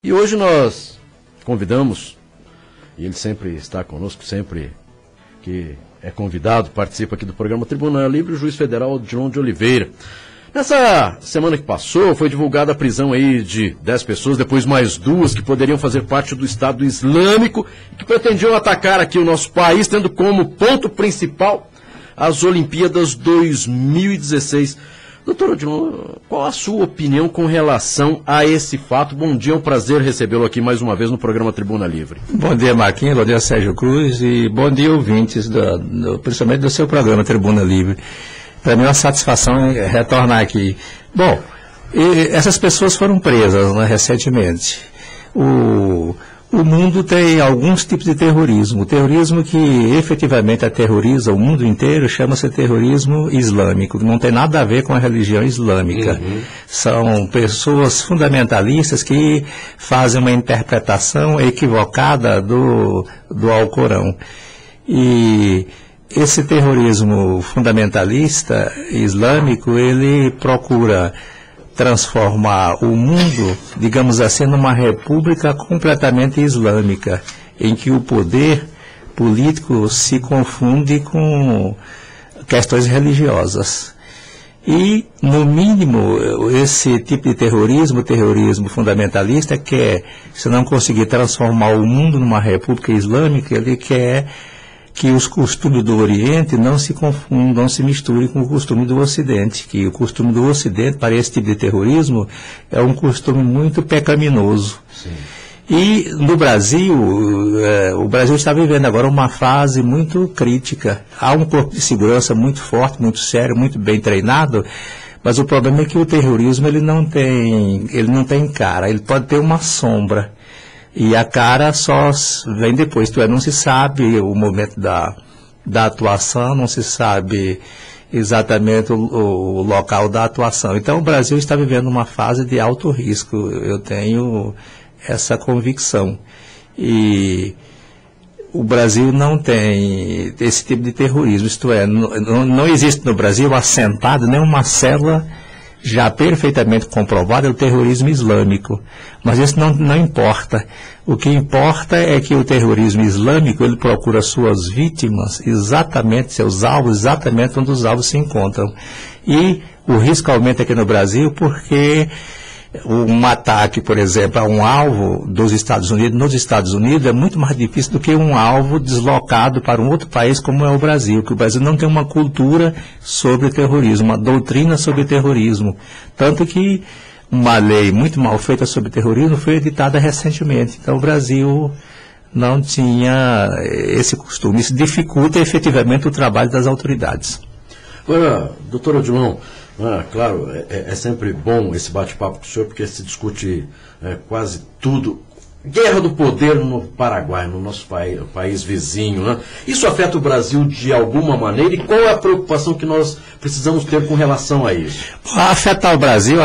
E hoje nós convidamos, e ele sempre está conosco, sempre que é convidado, participa aqui do programa Tribuna Livre, o juiz federal Odilon de Oliveira. Nessa semana que passou, foi divulgada a prisão aí de 10 pessoas, depois mais 2 que poderiam fazer parte do Estado Islâmico e que pretendiam atacar aqui o nosso país, tendo como ponto principal as Olimpíadas 2016. Doutor Odilon, qual a sua opinião com relação a esse fato? Bom dia, é um prazer recebê-lo aqui mais uma vez no programa Tribuna Livre. Bom dia, Marquinhos, bom dia, Sérgio Cruz, e bom dia, ouvintes, principalmente do seu programa Tribuna Livre. Para mim é uma satisfação retornar aqui. Bom, essas pessoas foram presas, né, recentemente. O mundo tem alguns tipos de terrorismo. O terrorismo que efetivamente aterroriza o mundo inteiro chama-se terrorismo islâmico, que não tem nada a ver com a religião islâmica. São pessoas fundamentalistas que fazem uma interpretação equivocada do Alcorão. E esse terrorismo fundamentalista islâmico, ele procura transformar o mundo, digamos assim, numa república completamente islâmica, em que o poder político se confunde com questões religiosas. E, no mínimo, esse tipo de terrorismo fundamentalista quer, se não conseguir transformar o mundo numa república islâmica, ele quer que os costumes do Oriente não se confundam, não se misturem com o costume do Ocidente, que o costume do Ocidente para esse tipo de terrorismo é um costume muito pecaminoso. Sim. E no Brasil, o Brasil está vivendo agora uma fase muito crítica. Há um corpo de segurança muito forte, muito sério, muito bem treinado, mas o problema é que o terrorismo ele não tem cara, ele pode ter uma sombra. E a cara só vem depois, não se sabe o momento da atuação, não se sabe exatamente o local da atuação. Então o Brasil está vivendo uma fase de alto risco, eu tenho essa convicção. E o Brasil não tem esse tipo de terrorismo, isto é, não existe no Brasil assentado nenhuma célula já perfeitamente comprovado é o terrorismo islâmico. Mas isso não importa. O que importa é que o terrorismo islâmico, ele procura suas vítimas exatamente, seus alvos, exatamente onde os alvos se encontram. E o risco aumenta aqui no Brasil porque um ataque, por exemplo, a um alvo dos Estados Unidos, nos Estados Unidos, é muito mais difícil do que um alvo deslocado para um outro país como é o Brasil, que o Brasil não tem uma cultura sobre terrorismo, uma doutrina sobre terrorismo. Tanto que uma lei muito mal feita sobre terrorismo foi editada recentemente. Então o Brasil não tinha esse costume. Isso dificulta efetivamente o trabalho das autoridades. Agora, doutor Odilon, claro, é sempre bom esse bate-papo com o senhor, porque se discute quase tudo. Guerra do poder no Paraguai, no nosso país vizinho, né? Isso afeta o Brasil de alguma maneira? E qual é a preocupação que nós precisamos ter com relação a isso? Afetar o Brasil,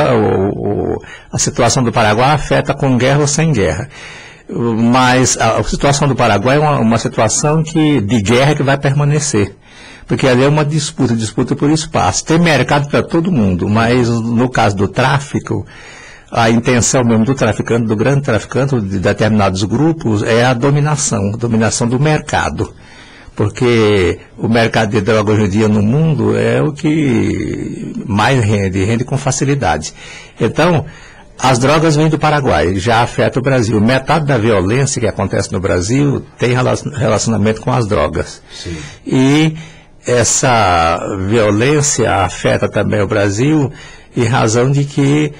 a situação do Paraguai afeta com guerra ou sem guerra. Mas a situação do Paraguai é uma situação de guerra que vai permanecer. Porque ali é uma disputa por espaço. Tem mercado para todo mundo, mas no caso do tráfico, a intenção mesmo do traficante, do grande traficante, de determinados grupos, é a dominação do mercado. Porque o mercado de droga hoje em dia no mundo é o que mais rende com facilidade. Então, as drogas vêm do Paraguai, já afeta o Brasil. Metade da violência que acontece no Brasil tem relacionamento com as drogas. Sim. E essa violência afeta também o Brasil em razão de que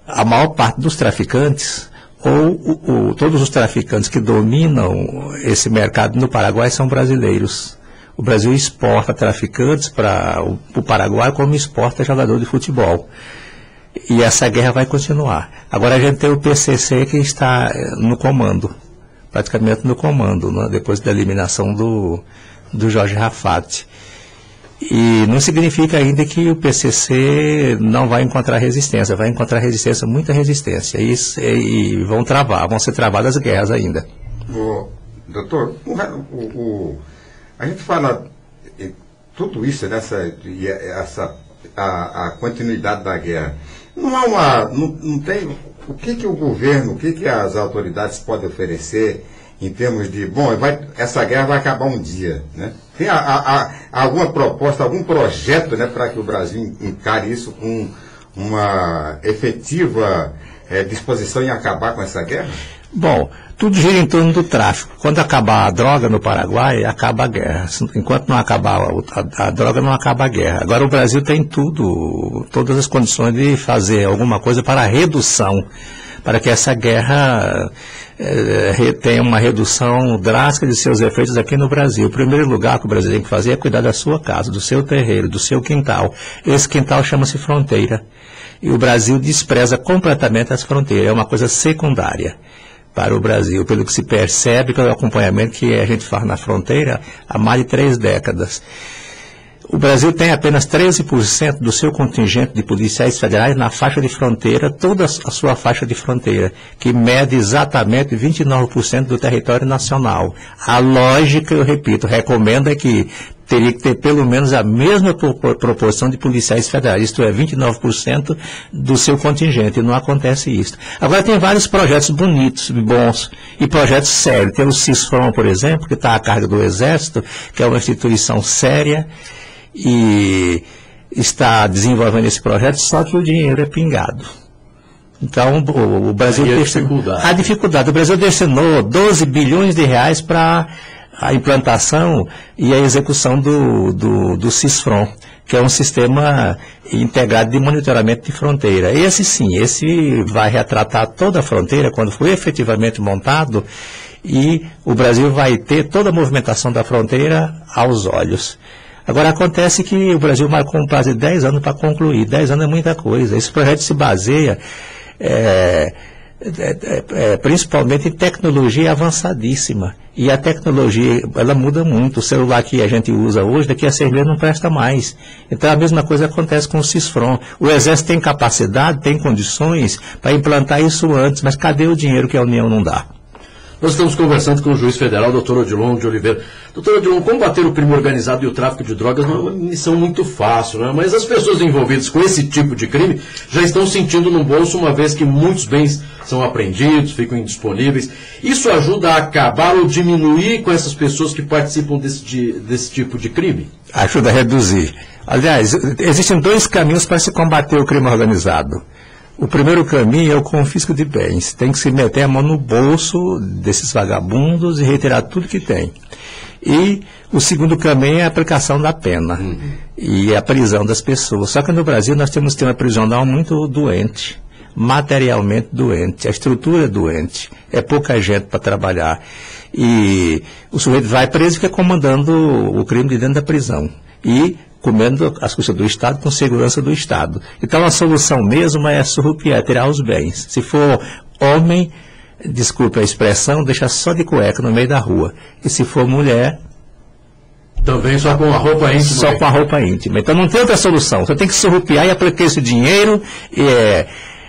a maior parte dos traficantes, ou todos os traficantes que dominam esse mercado no Paraguai são brasileiros. O Brasil exporta traficantes para o Paraguai como exporta jogador de futebol. E essa guerra vai continuar. Agora a gente tem o PCC que está no comando, praticamente no comando, né, depois da eliminação do Jorge Rafati. E não significa ainda que o PCC não vai encontrar resistência, vai encontrar resistência, muita resistência, e vão ser travadas guerras ainda. Doutor, a gente fala tudo isso, a continuidade da guerra, não tem o que o governo, o que as autoridades podem oferecer em termos de, essa guerra vai acabar um dia, né? Tem alguma proposta, algum projeto, né, para que o Brasil encare isso com uma efetiva disposição em acabar com essa guerra? Bom, tudo gira em torno do tráfico. Quando acabar a droga no Paraguai, acaba a guerra. Enquanto não acabar a droga, não acaba a guerra. Agora o Brasil tem todas as condições de fazer alguma coisa para a redução, para que essa guerra tenha uma redução drástica de seus efeitos aqui no Brasil. O primeiro lugar que o Brasil tem que fazer é cuidar da sua casa, do seu terreiro, do seu quintal. Esse quintal chama-se fronteira. E o Brasil despreza completamente as fronteiras, é uma coisa secundária para o Brasil, pelo que se percebe pelo acompanhamento que a gente faz na fronteira há mais de 3 décadas. O Brasil tem apenas 13% do seu contingente de policiais federais na faixa de fronteira, toda a sua faixa de fronteira, que mede exatamente 29% do território nacional. A lógica, eu repito, recomenda que teria que ter pelo menos a mesma proporção de policiais federais, isto é, 29% do seu contingente, e não acontece isso. Agora tem vários projetos bonitos, bons, e projetos sérios. Tem o CISFRON, por exemplo, que está à cargo do Exército, que é uma instituição séria, e está desenvolvendo esse projeto, só que o dinheiro é pingado. Então, o Brasil... A dificuldade. O Brasil destinou 12 bilhões de reais para a implantação e a execução do CISFRON, que é um sistema integrado de monitoramento de fronteira. Esse vai retratar toda a fronteira quando for efetivamente montado, e o Brasil vai ter toda a movimentação da fronteira aos olhos. Agora, acontece que o Brasil marcou um prazo de 10 anos para concluir. 10 anos é muita coisa. Esse projeto se baseia principalmente em tecnologia avançadíssima. E a tecnologia, ela muda muito. O celular que a gente usa hoje, daqui a 6 meses não presta mais. Então a mesma coisa acontece com o CISFRON. O Exército tem capacidade, tem condições para implantar isso antes, mas cadê o dinheiro que a União não dá? Nós estamos conversando com o juiz federal, doutor Odilon de Oliveira. Doutor Odilon, combater o crime organizado e o tráfico de drogas não é uma missão muito fácil, né? Mas as pessoas envolvidas com esse tipo de crime já estão sentindo no bolso, uma vez que muitos bens são apreendidos, ficam indisponíveis. Isso ajuda a acabar ou diminuir com essas pessoas que participam desse tipo de crime? Ajuda a reduzir. Aliás, existem 2 caminhos para se combater o crime organizado. O primeiro caminho é o confisco de bens. Tem que se meter a mão no bolso desses vagabundos e retirar tudo que tem. E o segundo caminho é a aplicação da pena e a prisão das pessoas. Só que no Brasil nós temos um sistema prisional muito doente, materialmente doente. A estrutura é doente, é pouca gente para trabalhar. E o sujeito vai preso e fica comandando o crime de dentro da prisão. E comendo as custas do Estado com segurança do Estado. Então a solução mesmo é surrupiar, tirar os bens. Se for homem, desculpe a expressão, deixa só de cueca no meio da rua. E se for mulher... Também só com a roupa íntima. Só com a roupa íntima. Então não tem outra solução. Você tem que surrupiar e aplicar esse dinheiro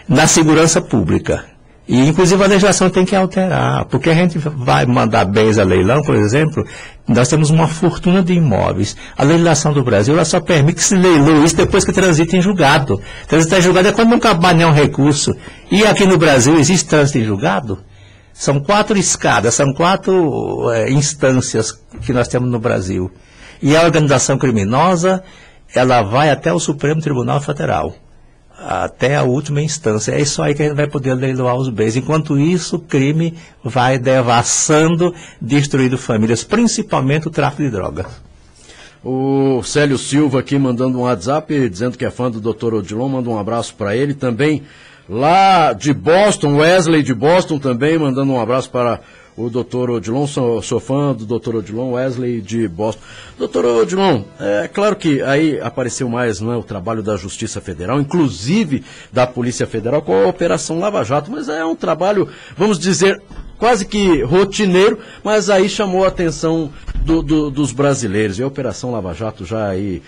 na segurança pública. E, inclusive, a legislação tem que alterar, porque a gente vai mandar bens a leilão, por exemplo, nós temos uma fortuna de imóveis. A legislação do Brasil, ela só permite que se leiloe isso depois que transita em julgado. Transitar em julgado é quando não acabar nenhum recurso. E aqui no Brasil existe trânsito em julgado? São 4 escadas, são 4 instâncias que nós temos no Brasil. E a organização criminosa, ela vai até o Supremo Tribunal Federal, até a última instância. É isso aí que a gente vai poder leiloar os bens. Enquanto isso, o crime vai devassando, destruindo famílias, principalmente o tráfico de drogas. O Célio Silva aqui mandando um WhatsApp, dizendo que é fã do Dr. Odilon, manda um abraço para ele. Também lá de Boston, Wesley de Boston também, mandando um abraço para o Dr. Odilon. Sou fã do Dr. Odilon, Wesley de Boston. Dr. Odilon, é claro que aí apareceu mais, não é, o trabalho da Justiça Federal, inclusive da Polícia Federal com a Operação Lava Jato, mas é um trabalho, vamos dizer, quase que rotineiro, mas aí chamou a atenção dos brasileiros. E a Operação Lava Jato já aí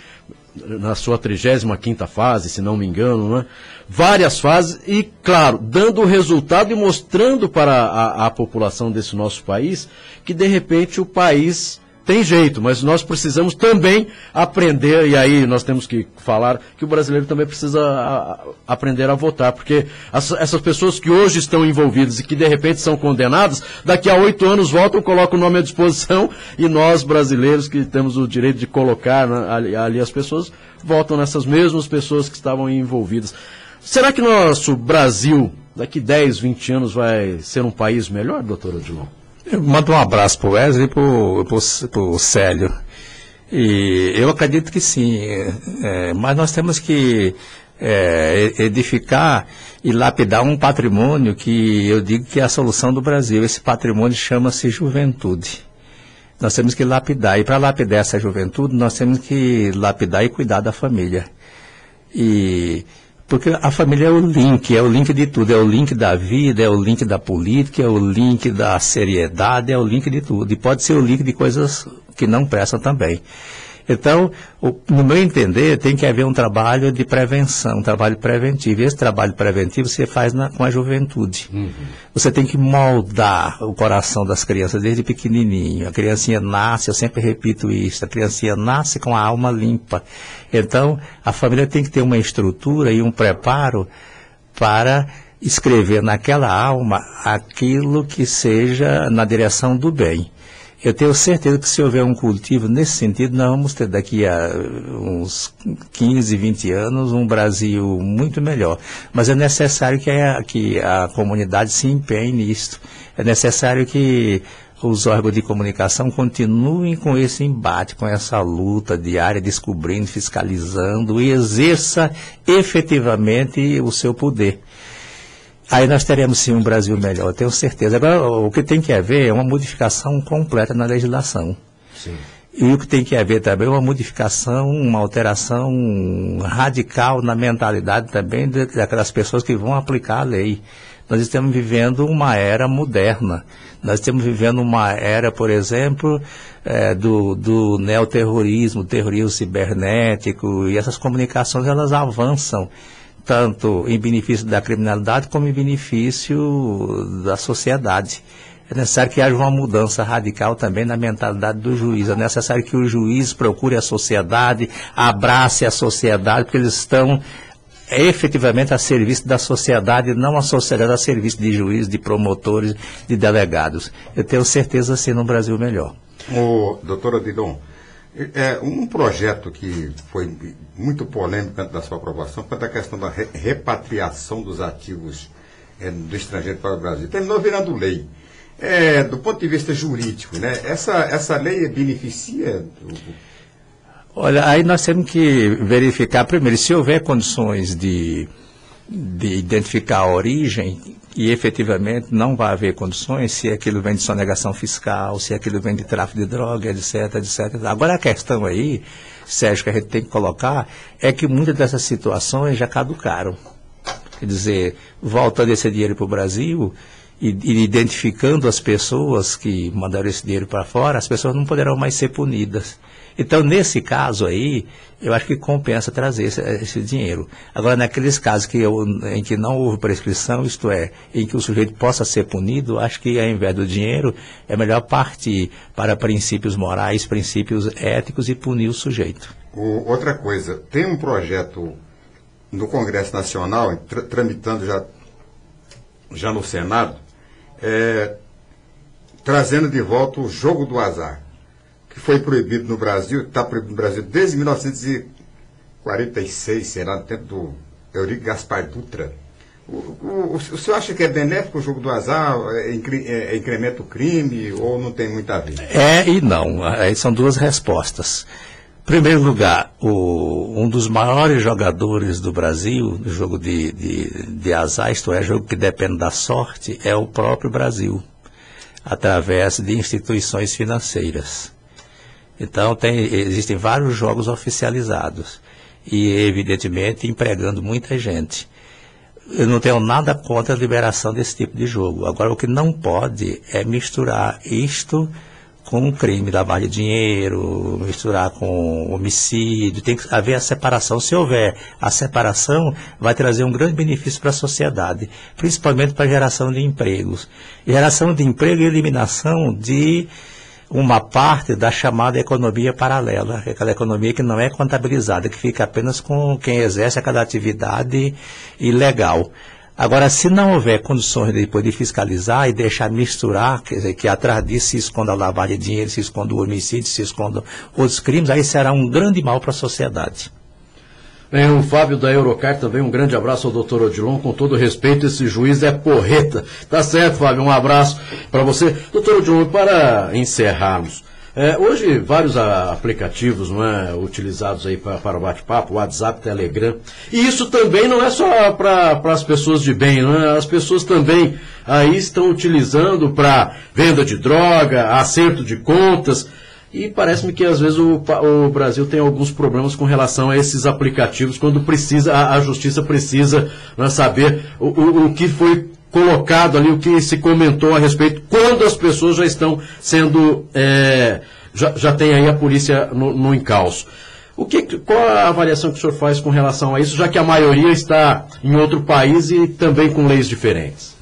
na sua 35ª fase, se não me engano, né? Várias fases e, claro, dando resultado e mostrando para a população desse nosso país que, de repente, o país tem jeito, mas nós precisamos também aprender, e aí nós temos que falar que o brasileiro também precisa aprender a votar, porque essas pessoas que hoje estão envolvidas e que de repente são condenadas, daqui a 8 anos voltam, colocam o nome à disposição, e nós brasileiros que temos o direito de colocar, né, ali as pessoas, votam nessas mesmas pessoas que estavam envolvidas. Será que nosso Brasil, daqui 10, 20 anos, vai ser um país melhor, doutor Odilon? Eu mando um abraço para o Wesley e para o Célio. E eu acredito que sim, mas nós temos que edificar e lapidar um patrimônio que eu digo que é a solução do Brasil. Esse patrimônio chama-se juventude. Nós temos que lapidar, e para lapidar essa juventude, nós temos que lapidar e cuidar da família. Porque a família é o link de tudo, é o link da vida, é o link da política, é o link da seriedade, é o link de tudo. E pode ser o link de coisas que não prestam também. Então, no meu entender, tem que haver um trabalho de prevenção, um trabalho preventivo. E esse trabalho preventivo você faz com a juventude. Uhum. Você tem que moldar o coração das crianças desde pequenininho. A criancinha nasce, eu sempre repito isso, a criancinha nasce com a alma limpa. Então, a família tem que ter uma estrutura e um preparo para escrever naquela alma aquilo que seja na direção do bem. Eu tenho certeza que se houver um cultivo nesse sentido, nós vamos ter daqui a uns 15, 20 anos um Brasil muito melhor. Mas é necessário que a comunidade se empenhe nisso. É necessário que os órgãos de comunicação continuem com esse embate, com essa luta diária, descobrindo, fiscalizando e exerça efetivamente o seu poder. Aí nós teremos sim um Brasil melhor, eu tenho certeza. Agora, o que tem que haver é uma modificação completa na legislação. Sim. E o que tem que haver também é uma modificação, uma alteração radical na mentalidade também daquelas pessoas que vão aplicar a lei. Nós estamos vivendo uma era moderna. Nós estamos vivendo uma era, por exemplo, do neoterrorismo, terrorismo cibernético, e essas comunicações elas avançam tanto em benefício da criminalidade como em benefício da sociedade. É necessário que haja uma mudança radical também na mentalidade do juiz. É necessário que o juiz procure a sociedade, abrace a sociedade, porque eles estão efetivamente a serviço da sociedade, não a sociedade a serviço de juízes, de promotores, de delegados. Eu tenho certeza assim num Brasil melhor. Doutor Odilon, um projeto que foi muito polêmico antes da sua aprovação foi a questão da repatriação dos ativos do estrangeiro para o Brasil. Terminou virando lei. Do ponto de vista jurídico, né? Essa lei beneficia? Olha, aí nós temos que verificar primeiro, se houver condições de identificar a origem, e efetivamente não vai haver condições, se aquilo vem de sonegação fiscal, se aquilo vem de tráfico de droga, etc, etc. Agora a questão aí, Sérgio, que a gente tem que colocar, é que muitas dessas situações já caducaram. Quer dizer, voltando esse dinheiro para o Brasil e identificando as pessoas que mandaram esse dinheiro para fora, as pessoas não poderão mais ser punidas. Então, nesse caso aí, eu acho que compensa trazer esse dinheiro. Agora, naqueles casos em que não houve prescrição, isto é, em que o sujeito possa ser punido, acho que ao invés do dinheiro, é melhor partir para princípios morais, princípios éticos e punir o sujeito. Outra coisa, tem um projeto no Congresso Nacional, tramitando já no Senado, trazendo de volta o jogo do azar, que foi proibido no Brasil, está proibido no Brasil desde 1946, será no tempo do Eurico Gaspar Dutra. O senhor acha que é benéfico o jogo do azar, incrementa o crime, ou não tem muito a ver? E não, aí são duas respostas. Em primeiro lugar, um dos maiores jogadores do Brasil, no jogo de azar, isto é, jogo que depende da sorte, é o próprio Brasil, através de instituições financeiras. Então, existem vários jogos oficializados e, evidentemente, empregando muita gente. Eu não tenho nada contra a liberação desse tipo de jogo. Agora, o que não pode é misturar isto com crime, lavagem de dinheiro, misturar com homicídio. Tem que haver a separação. Se houver a separação, vai trazer um grande benefício para a sociedade, principalmente para a geração de empregos. Geração de emprego e eliminação de uma parte da chamada economia paralela, aquela economia que não é contabilizada, que fica apenas com quem exerce aquela atividade ilegal. Agora, se não houver condições de poder fiscalizar e deixar misturar, quer dizer, que atrás disso se esconda a lavagem de dinheiro, se esconda o homicídio, se esconda outros crimes, aí será um grande mal para a sociedade. Bem, o Fábio da Eurocar também, um grande abraço ao doutor Odilon, com todo respeito, esse juiz é porreta. Tá certo, Fábio, um abraço para você. Doutor Odilon, para encerrarmos, hoje vários aplicativos, não é, utilizados aí para o bate-papo, WhatsApp, Telegram, e isso também não é só para as pessoas de bem, não é? As pessoas também aí estão utilizando para venda de droga, acerto de contas, e parece-me que às vezes o Brasil tem alguns problemas com relação a esses aplicativos, quando precisa, a justiça precisa, não é, saber o que foi colocado ali, o que se comentou a respeito, quando as pessoas já estão sendo, já tem aí a polícia no encalço. Qual a avaliação que o senhor faz com relação a isso, já que a maioria está em outro país e também com leis diferentes?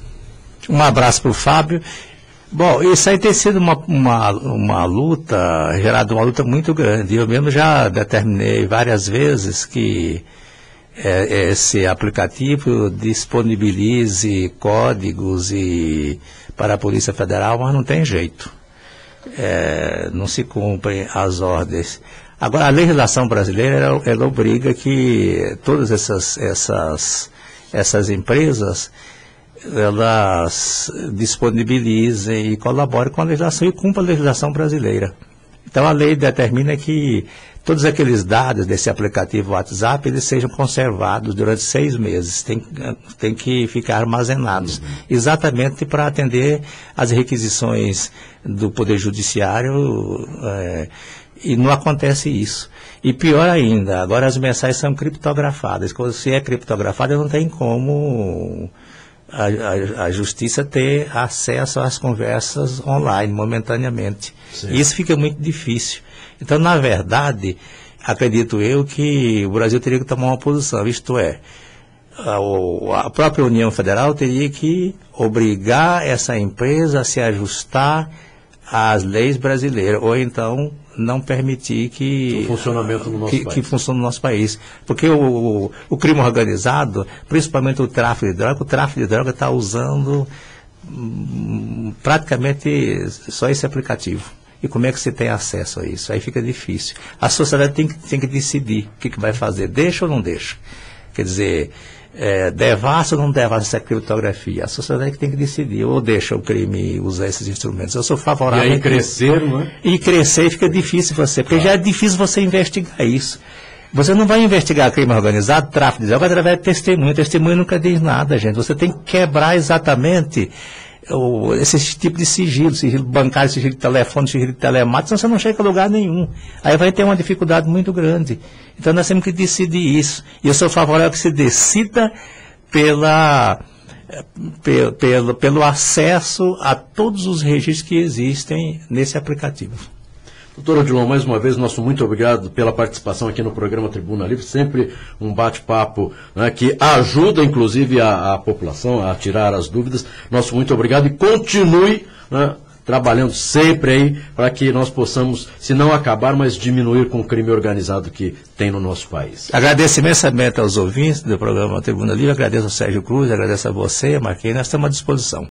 Um abraço para o Fábio. Bom, isso aí tem sido uma luta, gerado uma luta muito grande. Eu mesmo já determinei várias vezes que esse aplicativo disponibilize códigos para a Polícia Federal, mas não tem jeito. Não se cumprem as ordens. Agora, a legislação brasileira, ela obriga que todas essas empresas, elas disponibilizem e colaborem com a legislação e cumpram a legislação brasileira. Então, a lei determina que todos aqueles dados desse aplicativo WhatsApp, eles sejam conservados durante 6 meses, tem que ficar armazenados, exatamente para atender às requisições do Poder Judiciário, e não acontece isso. E pior ainda, agora as mensagens são criptografadas. Se é criptografada, não tem como a justiça ter acesso às conversas online, momentaneamente. Sim. Isso fica muito difícil. Então, na verdade, acredito eu que o Brasil teria que tomar uma posição, isto é, a própria União Federal teria que obrigar essa empresa a se ajustar às leis brasileiras, ou então não permitir que funcione no nosso país. Porque o crime organizado, principalmente o tráfico de droga está usando praticamente só esse aplicativo. E como é que você tem acesso a isso? Aí fica difícil. A sociedade tem que decidir o que vai fazer, deixa ou não deixa. Quer dizer, devassa ou não devassa essa criptografia? A sociedade que tem que decidir, ou deixa o crime usar esses instrumentos. Eu sou favorável. E aí crescer, não é? E crescer fica difícil você, porque já é difícil você investigar isso. Você não vai investigar crime organizado, tráfico de droga, através de testemunho. Testemunho nunca diz nada, gente. Você tem que quebrar exatamente esse tipo de sigilo bancário, sigilo de telefone, sigilo de telemático, senão você não chega a lugar nenhum. Aí vai ter uma dificuldade muito grande. Então nós temos que decidir isso. E eu sou favorável que se decida pelo acesso a todos os registros que existem nesse aplicativo. Doutor Odilon, mais uma vez, nosso muito obrigado pela participação aqui no programa Tribuna Livre, sempre um bate-papo, né, que ajuda, inclusive, a população a tirar as dúvidas. Nosso muito obrigado e continue, né, trabalhando sempre aí para que nós possamos, se não acabar, mas diminuir com o crime organizado que tem no nosso país. Agradeço imensamente aos ouvintes do programa Tribuna Livre, agradeço ao Sérgio Cruz, agradeço a você, Marquinhos, nós estamos à disposição.